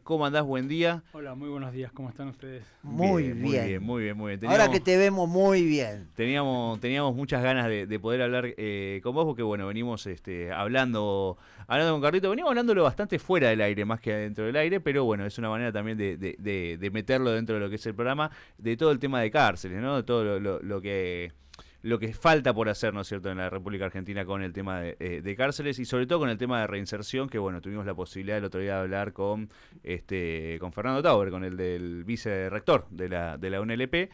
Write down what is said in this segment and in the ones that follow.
¿Cómo andás? Buen día. Hola, muy buenos días. ¿Cómo están ustedes? Muy bien. Ahora que te vemos muy bien. Teníamos muchas ganas de poder hablar con vos porque, bueno, venimos hablando con Carlito. Venimos hablándolo bastante fuera del aire, más que dentro del aire, pero bueno, es una manera también de meterlo dentro de lo que es el programa, de todo el tema de cárceles, ¿no? De todo lo que falta por hacer, ¿no es cierto?, en la República Argentina con el tema de cárceles y sobre todo con el tema de reinserción, que bueno, tuvimos la posibilidad el otro día de hablar con Fernando Tauber, con el del vicerrector de la UNLP,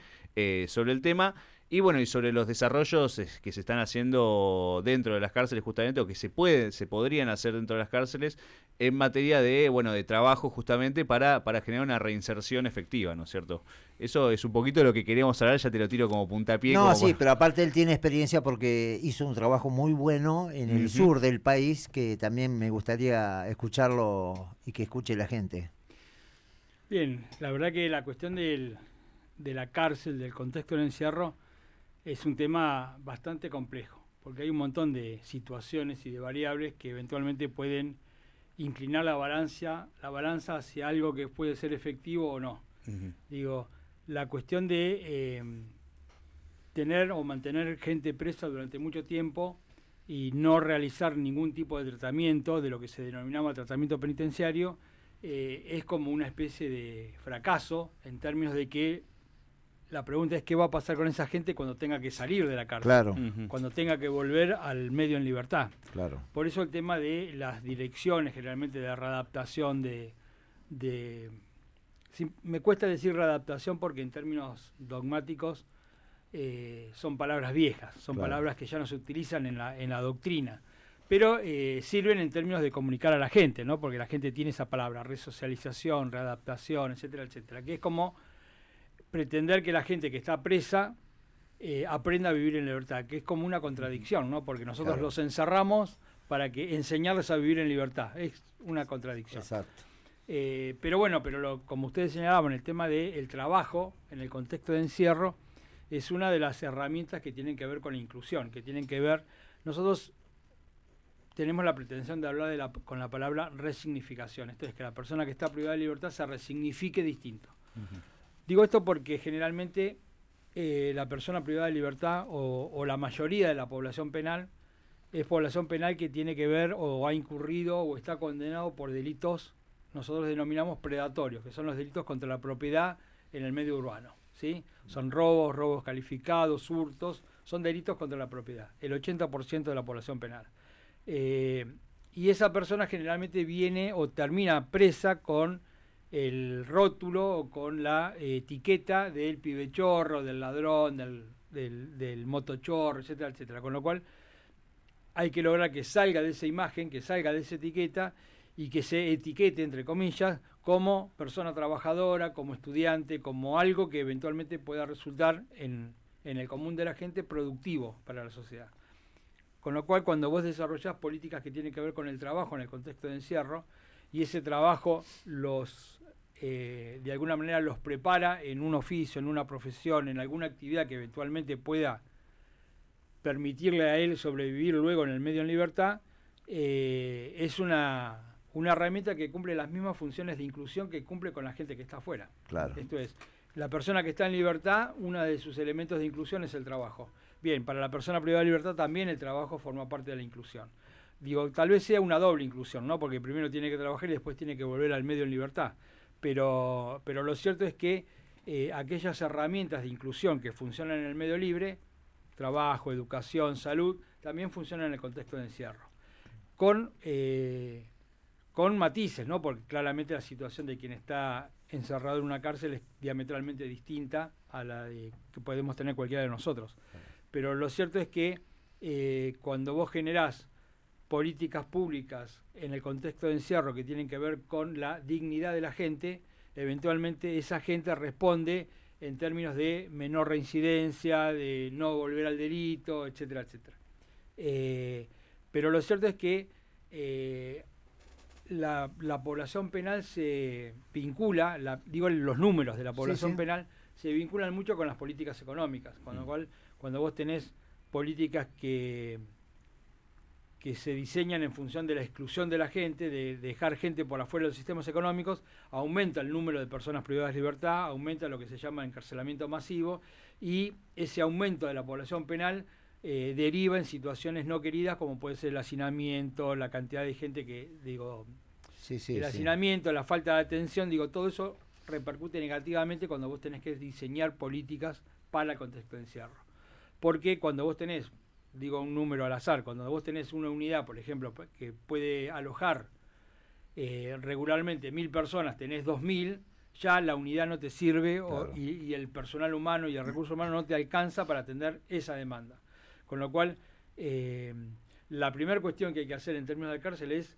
sobre el tema. Y bueno, y sobre los desarrollos que se están haciendo dentro de las cárceles justamente, o que se podrían hacer dentro de las cárceles, en materia de trabajo justamente para generar una reinserción efectiva, ¿no es cierto? Eso es un poquito de lo que queríamos hablar, ya te lo tiro como puntapié. No, sí, pero aparte él tiene experiencia porque hizo un trabajo muy bueno en el sur del país, que también me gustaría escucharlo y que escuche la gente. Bien, la verdad que la cuestión de la cárcel, del contexto del encierro, es un tema bastante complejo, porque hay un montón de situaciones y de variables que eventualmente pueden inclinar la balanza hacia algo que puede ser efectivo o no. Digo, la cuestión de tener o mantener gente presa durante mucho tiempo y no realizar ningún tipo de tratamiento, de lo que se denominaba tratamiento penitenciario, es como una especie de fracaso en términos de que la pregunta es qué va a pasar con esa gente cuando tenga que salir de la cárcel, claro, cuando tenga que volver al medio en libertad. Claro. Por eso el tema de las direcciones, generalmente de readaptación me cuesta decir readaptación porque en términos dogmáticos son palabras viejas, son palabras que ya no se utilizan en la doctrina, pero sirven en términos de comunicar a la gente, ¿no? Porque la gente tiene esa palabra, resocialización, readaptación, etcétera, etcétera, que es como pretender que la gente que está presa aprenda a vivir en libertad, que es como una contradicción, ¿no? Porque nosotros los encerramos para que enseñarles a vivir en libertad, es una contradicción. Exacto. Pero bueno, como ustedes señalaban, el tema del trabajo en el contexto de encierro es una de las herramientas que tienen que ver con la inclusión, que tienen que ver, nosotros tenemos la pretensión de hablar con la palabra resignificación, esto es que la persona que está privada de libertad se resignifique distinto. Digo esto porque generalmente la persona privada de libertad o la mayoría de la población penal es población penal que tiene que ver o ha incurrido o está condenado por delitos, nosotros denominamos predatorios, que son los delitos contra la propiedad en el medio urbano, ¿sí? Son robos calificados, hurtos, son delitos contra la propiedad, el 80% de la población penal. Y esa persona generalmente viene o termina presa con el rótulo o con la etiqueta del pibechorro, del ladrón, del motochorro, etcétera, etcétera. Con lo cual hay que lograr que salga de esa imagen, que salga de esa etiqueta y que se etiquete, entre comillas, como persona trabajadora, como estudiante, como algo que eventualmente pueda resultar en el común de la gente productivo para la sociedad. Con lo cual, cuando vos desarrollás políticas que tienen que ver con el trabajo en el contexto de encierro, y ese trabajo de alguna manera los prepara en un oficio, en una profesión, en alguna actividad que eventualmente pueda permitirle a él sobrevivir luego en el medio en libertad, es una herramienta que cumple las mismas funciones de inclusión que cumple con la gente que está afuera. Claro. Esto es, la persona que está en libertad, uno de sus elementos de inclusión es el trabajo. Bien, para la persona privada de libertad también el trabajo forma parte de la inclusión. Digo, tal vez sea una doble inclusión, ¿no? Porque primero tiene que trabajar y después tiene que volver al medio en libertad. Pero lo cierto es que aquellas herramientas de inclusión que funcionan en el medio libre, trabajo, educación, salud, también funcionan en el contexto de encierro. Con matices, ¿no? Porque claramente la situación de quien está encerrado en una cárcel es diametralmente distinta a la que podemos tener cualquiera de nosotros. Pero lo cierto es que cuando vos generás políticas públicas en el contexto de encierro que tienen que ver con la dignidad de la gente, eventualmente esa gente responde en términos de menor reincidencia, de no volver al delito, etcétera, etcétera. Pero lo cierto es que la población penal se vincula, los números de la población penal se vinculan mucho con las políticas económicas, con lo cual cuando vos tenés políticas que que se diseñan en función de la exclusión de la gente, de dejar gente por afuera de los sistemas económicos, aumenta el número de personas privadas de libertad, aumenta lo que se llama encarcelamiento masivo, y ese aumento de la población penal deriva en situaciones no queridas, como puede ser el hacinamiento, la cantidad de gente que, digo, el hacinamiento, la falta de atención, digo, todo eso repercute negativamente cuando vos tenés que diseñar políticas para el contexto de encierro. Porque cuando vos tenés, digo un número al azar, cuando vos tenés una unidad, por ejemplo, que puede alojar regularmente 1000 personas, tenés 2000, ya la unidad no te sirve, claro. y el personal humano y el recurso humano no te alcanza para atender esa demanda. Con lo cual, la primera cuestión que hay que hacer en términos de cárcel es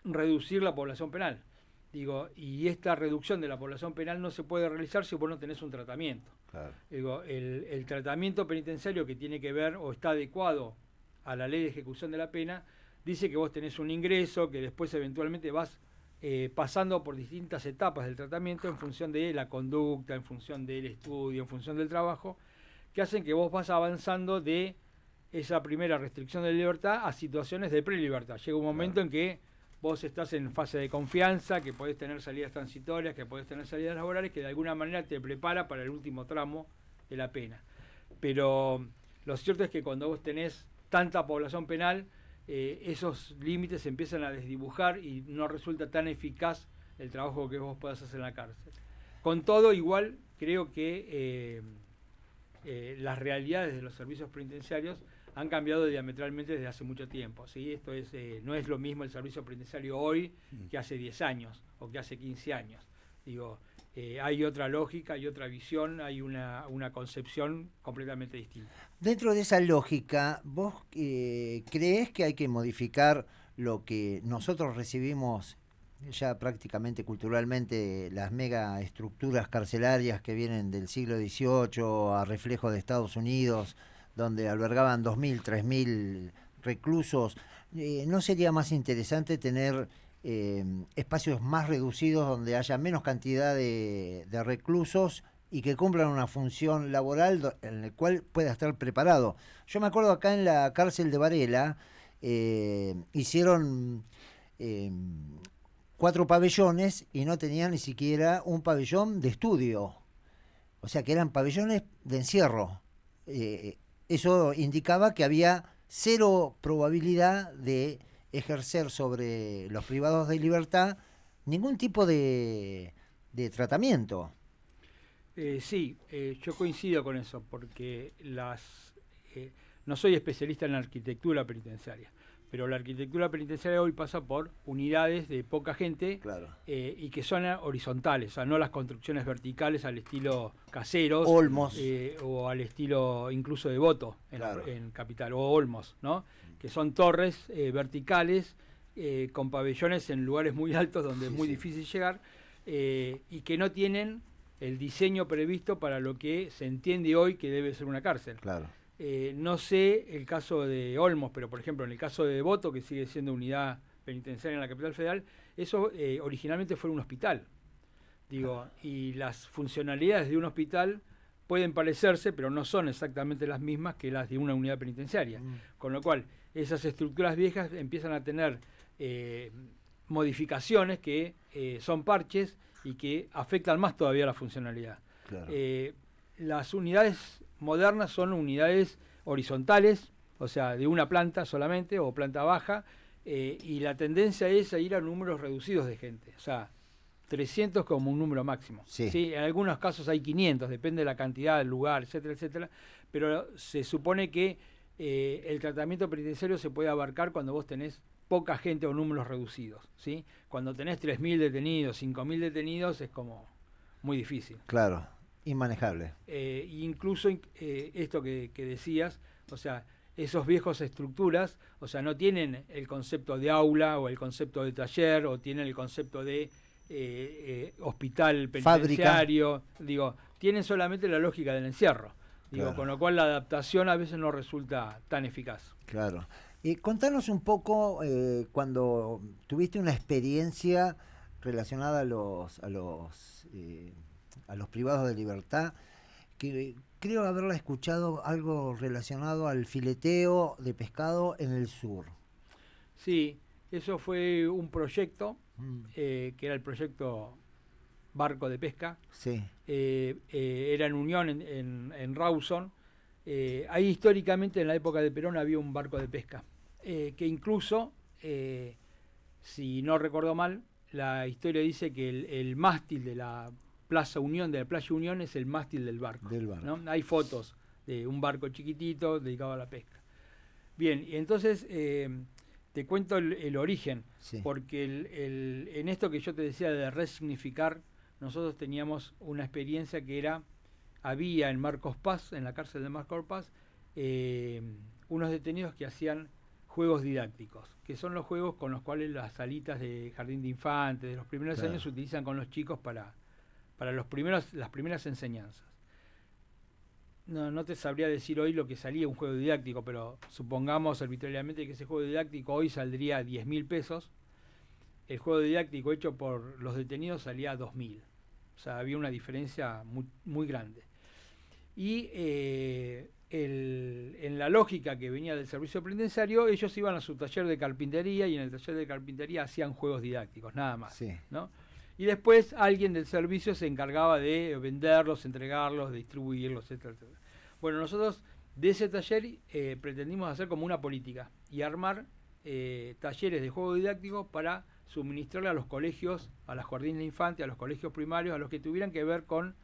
reducir la población penal. Digo, y esta reducción de la población penal no se puede realizar si vos no tenés un tratamiento. Claro. Digo, el tratamiento penitenciario que tiene que ver o está adecuado a la ley de ejecución de la pena, dice que vos tenés un ingreso, que después eventualmente vas pasando por distintas etapas del tratamiento en función de la conducta, en función del estudio, en función del trabajo, que hacen que vos vas avanzando de esa primera restricción de libertad a situaciones de prelibertad. Llega un momento, claro, en que vos estás en fase de confianza, que podés tener salidas transitorias, que podés tener salidas laborales, que de alguna manera te prepara para el último tramo de la pena. Pero lo cierto es que cuando vos tenés tanta población penal, esos límites se empiezan a desdibujar y no resulta tan eficaz el trabajo que vos podás hacer en la cárcel. Con todo, igual creo que las realidades de los servicios penitenciarios han cambiado diametralmente desde hace mucho tiempo, ¿sí? Esto es, no es lo mismo el servicio penitenciario hoy que hace 10 años o que hace 15 años. Digo, hay otra lógica, hay otra visión, hay una concepción completamente distinta. Dentro de esa lógica, ¿vos creés que hay que modificar lo que nosotros recibimos ya prácticamente culturalmente, las mega estructuras carcelarias que vienen del siglo XVIII a reflejo de Estados Unidos, donde albergaban 2.000, 3.000 reclusos? ¿No sería más interesante tener espacios más reducidos donde haya menos cantidad de reclusos y que cumplan una función laboral en la cual pueda estar preparado? Yo me acuerdo acá en la cárcel de Varela, hicieron 4 pabellones y no tenían ni siquiera un pabellón de estudio. O sea que eran pabellones de encierro. Eso indicaba que había 0 probabilidad de ejercer sobre los privados de libertad ningún tipo de tratamiento. Sí, yo coincido con eso, porque no soy especialista en la arquitectura penitenciaria, pero la arquitectura penitenciaria hoy pasa por unidades de poca gente, claro, y que son horizontales, o sea, no las construcciones verticales al estilo Caseros, Olmos, o al estilo incluso de Voto claro, en Capital, o Olmos, ¿no? Que son torres verticales con pabellones en lugares muy altos donde es muy difícil llegar, y que no tienen el diseño previsto para lo que se entiende hoy que debe ser una cárcel. Claro. No sé el caso de Olmos, pero por ejemplo en el caso de Devoto, que sigue siendo unidad penitenciaria en la capital federal, eso originalmente fue un hospital. Digo, y las funcionalidades de un hospital pueden parecerse, pero no son exactamente las mismas que las de una unidad penitenciaria. Con lo cual, esas estructuras viejas empiezan a tener modificaciones que son parches y que afectan más todavía la funcionalidad. Claro. Las unidades modernas son unidades horizontales, o sea, de una planta solamente o planta baja, y la tendencia es a ir a números reducidos de gente, o sea, 300 como un número máximo. Sí. ¿Sí? En algunos casos hay 500, depende de la cantidad, del lugar, etcétera, etcétera, pero se supone que el tratamiento penitenciario se puede abarcar cuando vos tenés poca gente o números reducidos, ¿sí? Cuando tenés 3.000 detenidos, 5.000 detenidos, es como muy difícil. Claro. Inmanejable. Incluso esto que decías, o sea, esos viejos estructuras, o sea, no tienen el concepto de aula o el concepto de taller o tienen el concepto de hospital penitenciario, fábrica. Digo, tienen solamente la lógica del encierro, digo, claro, con lo cual la adaptación a veces no resulta tan eficaz. Claro. Contanos un poco cuando tuviste una experiencia relacionada a los privados de libertad, que creo haberla escuchado algo relacionado al fileteo de pescado en el sur. Sí, eso fue un proyecto, Mm, que era el proyecto Barco de Pesca. sí, Era en Unión, en Rawson. Ahí históricamente, en la época de Perón, había un barco de pesca, que incluso, si no recuerdo mal, la historia dice que el mástil de la Plaza Unión, de la Playa Unión, es el mástil del barco. del barco. ¿No? Hay fotos de un barco chiquitito dedicado a la pesca. Bien, y entonces te cuento el origen, Sí, porque en esto que yo te decía de resignificar, nosotros teníamos una experiencia que era, había en Marcos Paz, en la cárcel de Marcos Paz, unos detenidos que hacían juegos didácticos, que son los juegos con los cuales las salitas de jardín de infantes de los primeros Claro. años se utilizan con los chicos para las primeras enseñanzas. No te sabría decir hoy lo que salía un juego didáctico, pero supongamos arbitrariamente que ese juego didáctico hoy saldría 10.000 pesos. El juego didáctico hecho por los detenidos salía 2.000. O sea, había una diferencia muy, muy grande. Y en la lógica que venía del servicio penitenciario, ellos iban a su taller de carpintería y en el taller de carpintería hacían juegos didácticos, nada más. sí. ¿No? Y después alguien del servicio se encargaba de venderlos, entregarlos, de distribuirlos, etcétera, etcétera. Bueno, nosotros de ese taller pretendimos hacer como una política y armar talleres de juego didáctico para suministrarle a los colegios, a las jardines de infantes, a los colegios primarios, a los que tuvieran que ver con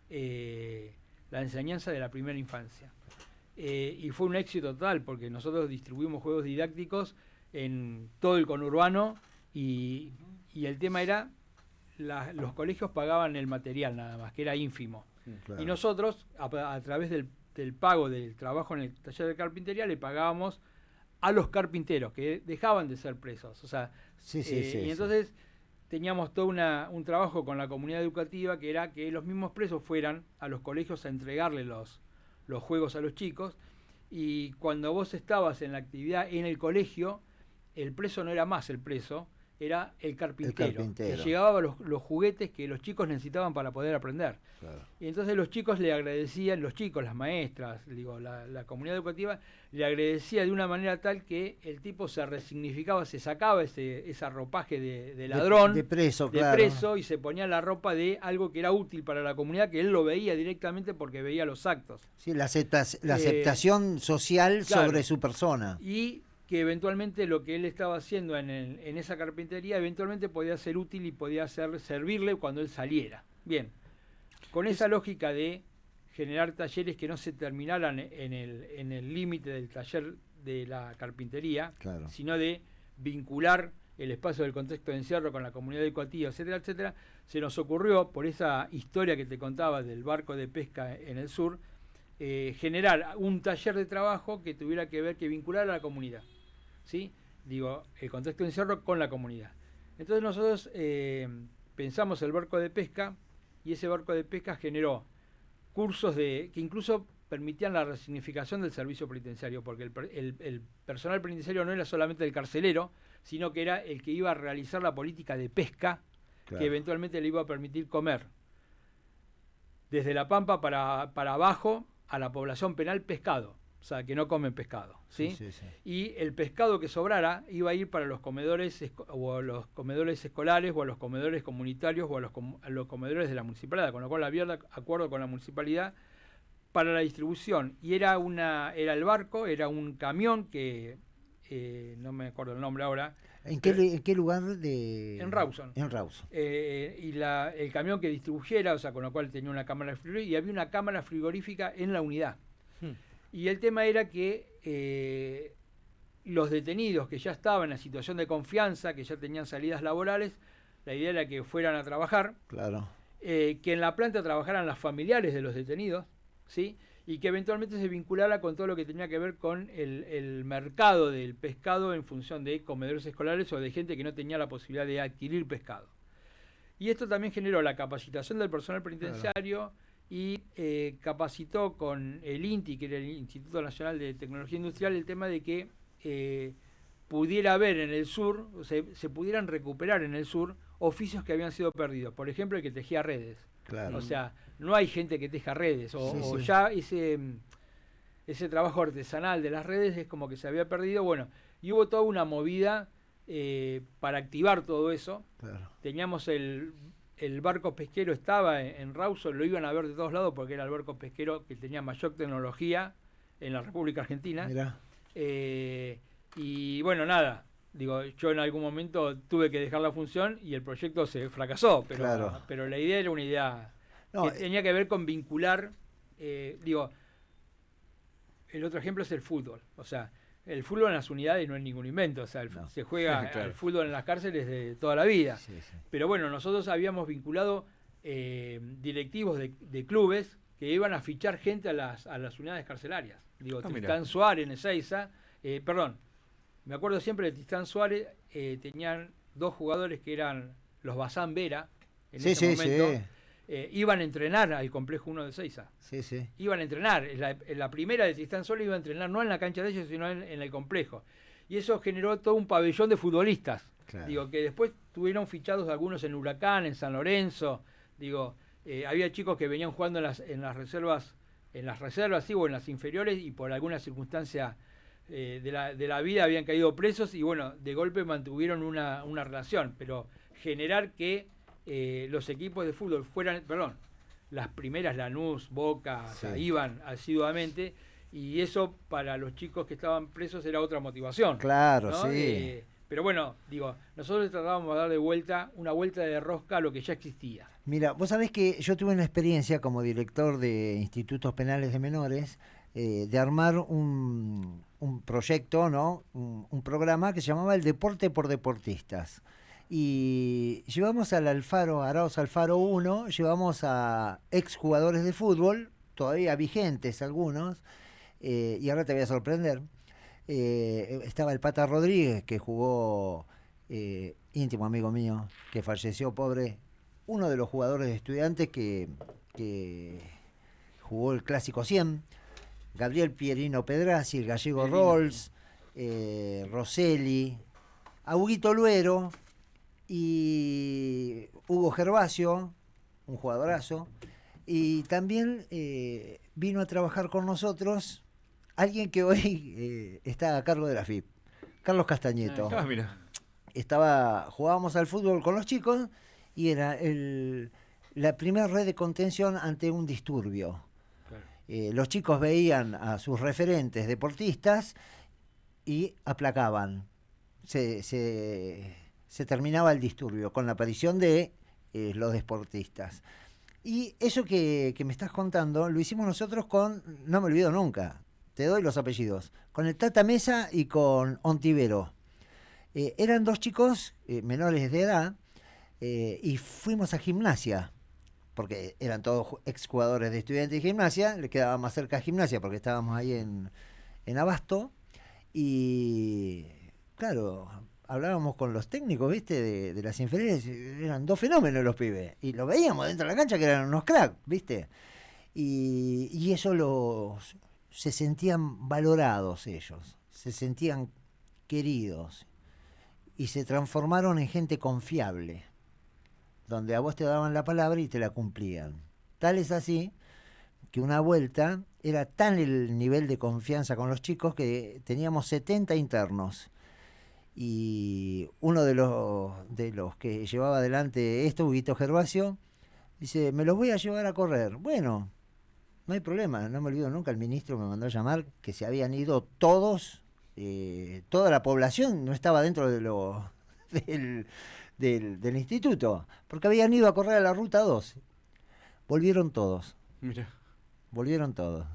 la enseñanza de la primera infancia. Y fue un éxito total porque nosotros distribuimos juegos didácticos en todo el conurbano y el tema era, los colegios pagaban el material nada más, que era ínfimo. Claro. Y nosotros, a través del pago del trabajo en el taller de carpintería, le pagábamos a los carpinteros, que dejaban de ser presos. O sea, Sí, y entonces teníamos todo un trabajo con la comunidad educativa, que era que los mismos presos fueran a los colegios a entregarle los juegos a los chicos, y cuando vos estabas en la actividad en el colegio, el preso no era más el preso, era el carpintero. Que llevaba los juguetes que los chicos necesitaban para poder aprender. Claro. Y entonces los chicos le agradecían, los chicos, las maestras, digo, la comunidad educativa, le agradecía de una manera tal que el tipo se resignificaba, se sacaba ese ropaje de ladrón, de preso, de claro. preso, y se ponía la ropa de algo que era útil para la comunidad, que él lo veía directamente porque veía los actos. Sí, la aceptación social, claro, sobre su persona. Y que eventualmente lo que él estaba haciendo en esa carpintería eventualmente podía ser útil y podía servirle cuando él saliera. Bien, con esa lógica de generar talleres que no se terminaran en el límite del taller de la carpintería, Claro. sino de vincular el espacio del contexto de encierro con la comunidad educativa, etcétera, etcétera, se nos ocurrió, por esa historia que te contaba del barco de pesca en el sur, generar un taller de trabajo que tuviera que ver, que vinculara a la comunidad. ¿Sí? Digo, el contexto de encierro con la comunidad. Entonces nosotros pensamos el barco de pesca y ese barco de pesca generó cursos que incluso permitían la resignificación del servicio penitenciario, porque el personal penitenciario no era solamente el carcelero, sino que era el que iba a realizar la política de pesca, Claro. que eventualmente le iba a permitir comer desde La Pampa para abajo a la población penal pescado. O sea, que no comen pescado, ¿sí? Sí, sí. Y el pescado que sobrara iba a ir para los comedores o a los comedores escolares o a los comedores comunitarios o a los comedores de la municipalidad, con lo cual había acuerdo con la municipalidad para la distribución. Y era el barco, era un camión que no me acuerdo el nombre ahora. ¿En qué lugar de...? En Rawson. En Rawson. Y el camión que distribuyera, o sea, con lo cual tenía una cámara frigorífica, y había una cámara frigorífica en la unidad. Y el tema era que los detenidos que ya estaban en la situación de confianza, que ya tenían salidas laborales, la idea era que fueran a trabajar, Claro. que en la planta trabajaran las familiares de los detenidos, ¿sí? Y que eventualmente se vinculara con todo lo que tenía que ver con el mercado del pescado en función de comedores escolares o de gente que no tenía la posibilidad de adquirir pescado. Y esto también generó la capacitación del personal penitenciario. Claro. Y capacitó con el INTI, que era el Instituto Nacional de Tecnología Industrial, el tema de que pudiera haber en el sur, se pudieran recuperar en el sur oficios que habían sido perdidos. Por ejemplo, el que tejía redes. Claro. O sea, no hay gente que teja redes, o sí. ya ese trabajo artesanal de las redes es como que se había perdido. Bueno, Y hubo toda una movida para activar todo eso. Claro. Teníamos el barco pesquero, estaba en Rawson, lo iban a ver de todos lados porque era el barco pesquero que tenía mayor tecnología en la República Argentina. Mirá. Y bueno, nada, digo, yo en algún momento tuve que dejar la función y el proyecto se fracasó, pero, Claro. pero la idea era una idea No, que tenía que ver con vincular, digo, el otro ejemplo es el fútbol, o sea, el fútbol en las unidades no es ningún invento, o sea, No. se juega Claro. el fútbol en las cárceles de toda la vida. sí, sí. Pero bueno, nosotros habíamos vinculado directivos de clubes que iban a fichar gente a las unidades carcelarias. Digo, Ah, Tristán mirá. Suárez en Ezeiza, perdón, me acuerdo siempre de Tristán Suárez, tenían 2 jugadores que eran los Bazán Vera, en Sí, ese sí, momento, sí. iban a entrenar al complejo 1 de Ezeiza. Sí, sí. Iban a entrenar, en la primera de Tristán Suárez iba a entrenar no en la cancha de ellos, sino en el complejo. Y eso generó todo un pabellón de futbolistas. Claro. Digo, que después tuvieron fichados algunos en Huracán, en San Lorenzo. Digo, había chicos que venían jugando en las reservas, sí, o en las inferiores, y por alguna circunstancia de la vida habían caído presos, y bueno, de golpe mantuvieron una relación. Pero generar que los equipos de fútbol fueran, las primeras, Lanús, Boca, o sea, Sí. iban asiduamente, y eso para los chicos que estaban presos era otra motivación. Claro, ¿no? sí. Pero bueno, digo, nosotros tratábamos de darle una vuelta de rosca a lo que ya existía. Mira, vos sabés que yo tuve una experiencia como director de institutos penales de menores, de armar un proyecto, ¿no? Un programa que se llamaba El Deporte por Deportistas. Y llevamos al Alfaro, Arauz Alfaro 1, llevamos a exjugadores de fútbol, todavía vigentes algunos, y ahora te voy a sorprender. Estaba el Pata Rodríguez, que jugó, íntimo amigo mío, que falleció pobre, uno de los jugadores de Estudiantes que jugó el Clásico 100, Gabriel Pierino Pedrazi, el gallego Pierino. Rolls, Rosselli, Huguito Luero y Hugo Gervasio, un jugadorazo, y también vino a trabajar con nosotros alguien que hoy está a cargo de la FIP, Carlos Castañeto. Ah, mira. Jugábamos al fútbol con los chicos y era la primera red de contención ante un disturbio. Claro. Los chicos veían a sus referentes deportistas y aplacaban. Se terminaba el disturbio con la aparición de los deportistas. Y eso que me estás contando lo hicimos nosotros con, no me olvido nunca, te doy los apellidos, con el Tata Mesa y con Ontivero. Eran 2 chicos menores de edad y fuimos a Gimnasia, porque eran todos exjugadores de Estudiantes de Gimnasia, le quedaba más cerca a Gimnasia porque estábamos ahí en Abasto, y claro, hablábamos con los técnicos, ¿viste? De las inferiores, eran 2 fenómenos los pibes, y lo veíamos dentro de la cancha que eran unos cracks, ¿viste? Y eso se sentían valorados ellos, se sentían queridos, y se transformaron en gente confiable, donde a vos te daban la palabra y te la cumplían. Tal es así que una vuelta era tan el nivel de confianza con los chicos que teníamos 70 internos. Y uno de los que llevaba adelante esto, Huguito Gervasio, dice, me los voy a llevar a correr. Bueno, no hay problema, no me olvido nunca, el ministro me mandó a llamar que se habían ido todos, toda la población no estaba dentro de del instituto, porque habían ido a correr a la ruta 2. Volvieron todos. Mira. Volvieron todos.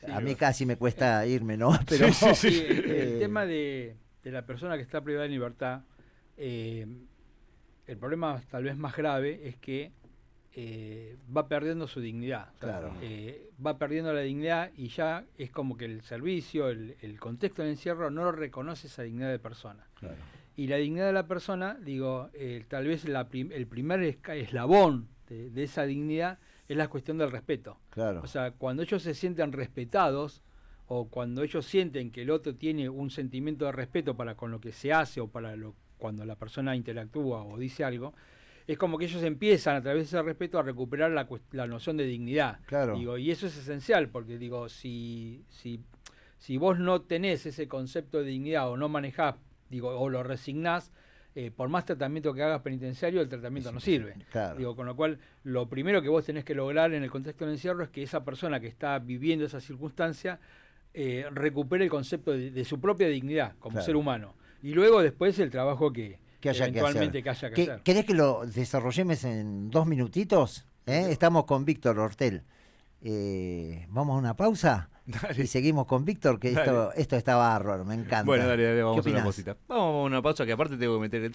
Sí, a mí pero- casi me cuesta irme, ¿no? Pero Sí, el tema de la persona que está privada de libertad, el problema tal vez más grave es que va perdiendo su dignidad. O sea, Claro. va perdiendo la dignidad y ya es como que el servicio, el contexto del encierro no reconoce esa dignidad de persona. Claro. Y la dignidad de la persona, digo, tal vez el primer eslabón de esa dignidad es la cuestión del respeto. Claro. O sea, cuando ellos se sienten respetados o cuando ellos sienten que el otro tiene un sentimiento de respeto para con lo que se hace o cuando la persona interactúa o dice algo, es como que ellos empiezan a través de ese respeto a recuperar la noción de dignidad. Claro. Digo, y eso es esencial porque digo, si Si vos no tenés ese concepto de dignidad o no manejás, digo, o lo resignás, por más tratamiento que hagas penitenciario, el tratamiento no sirve. Claro. Digo, con lo cual, lo primero que vos tenés que lograr en el contexto del encierro es que esa persona que está viviendo esa circunstancia recupere el concepto de su propia dignidad como Claro. ser humano. Y luego después el trabajo que haya eventualmente que haya que hacer. ¿Querés que lo desarrollemos en 2 minutitos? Estamos con Víctor Hortel. Vamos a una pausa Dale. y seguimos con Víctor, que esto está bárbaro, me encanta. Bueno, dale, ¿Qué vamos a una opinás? pausita. Vamos a una pausa que aparte tengo que meter el